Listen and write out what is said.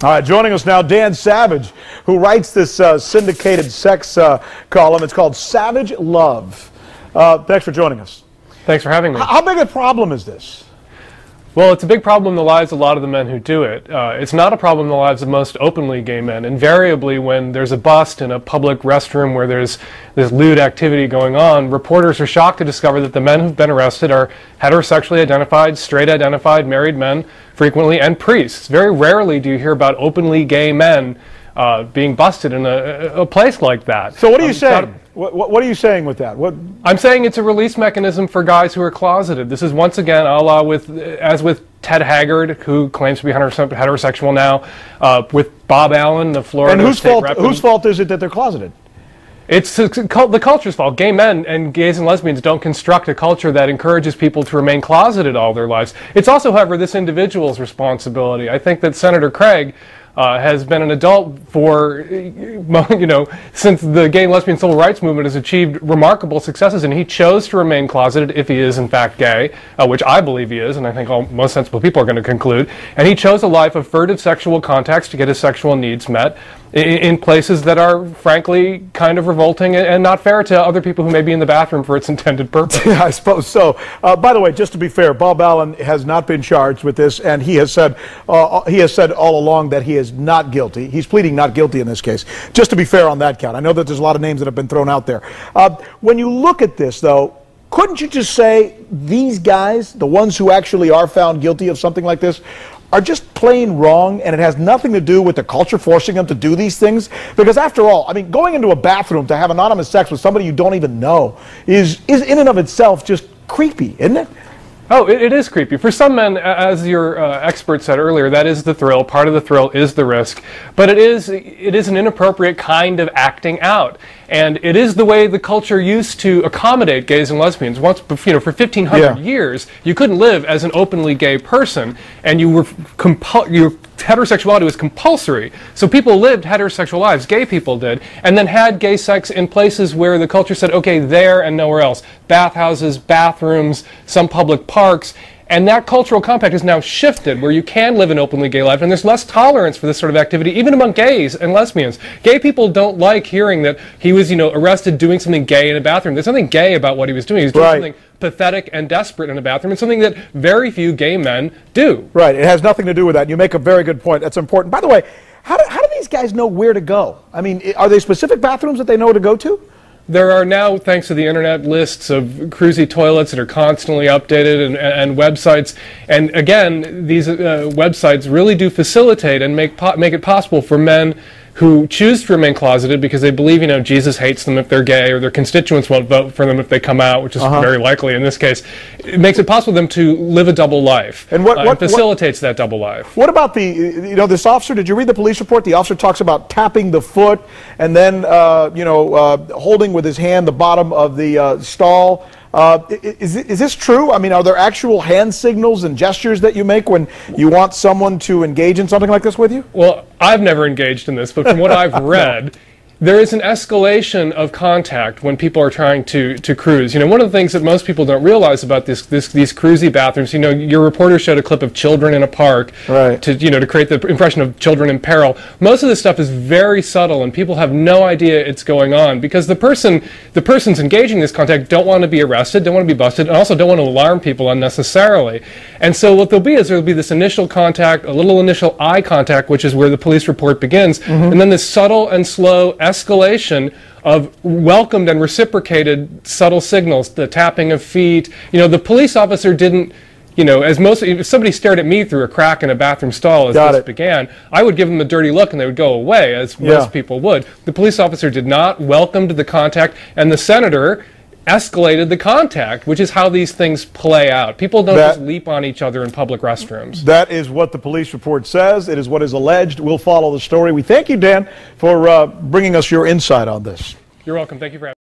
All right, joining us now, Dan Savage, who writes this syndicated sex column. It's called Savage Love. Thanks for joining us. Thanks for having me. How big a problem is this? Well, it's a big problem in the lives of a lot of the men who do it. It's not a problem in the lives of most openly gay men. Invariably, when there's a bust in a public restroom where there's this lewd activity going on, reporters are shocked to discover that the men who've been arrested are heterosexually identified, straight identified, married men, frequently, and priests. Very rarely do you hear about openly gay men being busted in a place like that. So what are you saying? What are you saying with that? I'm saying it's a release mechanism for guys who are closeted. This is once again a la as with Ted Haggard, who claims to be heterosexual now, with Bob Allen, the Florida state rep. Whose fault is it that they're closeted? It's the culture's fault. Gay men and gays and lesbians don't construct a culture that encourages people to remain closeted all their lives. It's also, however, this individual's responsibility. I think that Senator Craig has been an adult for, since the gay and lesbian civil rights movement has achieved remarkable successes, and he chose to remain closeted if he is in fact gay, which I believe he is, and I think most sensible people are going to conclude. And he chose a life of furtive sexual contacts to get his sexual needs met in places that are, frankly, kind of revolting and not fair to other people who may be in the bathroom for its intended purpose. Yeah, I suppose so. By the way, just to be fair, Bob Allen has not been charged with this, and he has said all along that he is not guilty. He's pleading not guilty in this case. Just to be fair on that count. I know that there's a lot of names that have been thrown out there. When you look at this, though, couldn't you just say these guys, the ones who actually are found guilty of something like this, are just plain wrong, and it has nothing to do with the culture forcing them to do these things? Because after all, I mean, going into a bathroom to have anonymous sex with somebody you don't even know is in and of itself just creepy, isn't it? Oh, it is creepy. For some men, as your expert said earlier, that is the thrill. Part of the thrill is the risk. But it is an inappropriate kind of acting out. And it is the way the culture used to accommodate gays and lesbians. Once, for 1,500 years, you couldn't live as an openly gay person, and your heterosexuality was compulsory. So people lived heterosexual lives, gay people did, and then had gay sex in places where the culture said, okay, there and nowhere else. Bathhouses, bathrooms, some public parks. And that cultural compact is now shifted, where you can live an openly gay life, and there's less tolerance for this sort of activity, even among gays and lesbians. Gay people don't like hearing that he was, arrested doing something gay in a bathroom. There's something gay about what he was doing. He was doing something pathetic and desperate in a bathroom. It's something that very few gay men do. Right. It has nothing to do with that. You make a very good point. That's important. By the way, how do these guys know where to go? I mean, are there specific bathrooms that they know to go to? There are now, thanks to the internet, lists of cruisy toilets that are constantly updated and websites. And again, these websites really do facilitate and make it possible for men who choose to remain closeted because they believe, Jesus hates them if they're gay, or their constituents won't vote for them if they come out, which is very likely in this case. It makes it possible for them to live a double life, and what facilitates that double life. What about this officer? Did you read the police report? The officer talks about tapping the foot and then, holding with his hand the bottom of the stall. Is this true? I mean, are there actual hand signals and gestures that you make when you want someone to engage in something like this with you? Well, I've never engaged in this, but from what I've read, there is an escalation of contact when people are trying to cruise. One of the things that most people don't realize about these cruisy bathrooms, your reporter showed a clip of children in a park to create the impression of children in peril. Most of this stuff is very subtle, and people have no idea it's going on because the person's engaging this contact don't want to be arrested, don't want to be busted, and also don't want to alarm people unnecessarily. And so what there'll be this initial contact, a little initial eye contact, which is where the police report begins, and then this subtle and slow escalation of welcomed and reciprocated subtle signals, the tapping of feet. The police officer didn't, if somebody stared at me through a crack in a bathroom stall as this began, I would give them a dirty look and they would go away, as most people would. The police officer did not, welcomed the contact, and the senator escalated the contact, which is how these things play out. People don't just leap on each other in public restrooms. That is what the police report says. It is what is alleged. We'll follow the story. We thank you, Dan, for bringing us your insight on this. You're welcome. Thank you for having me.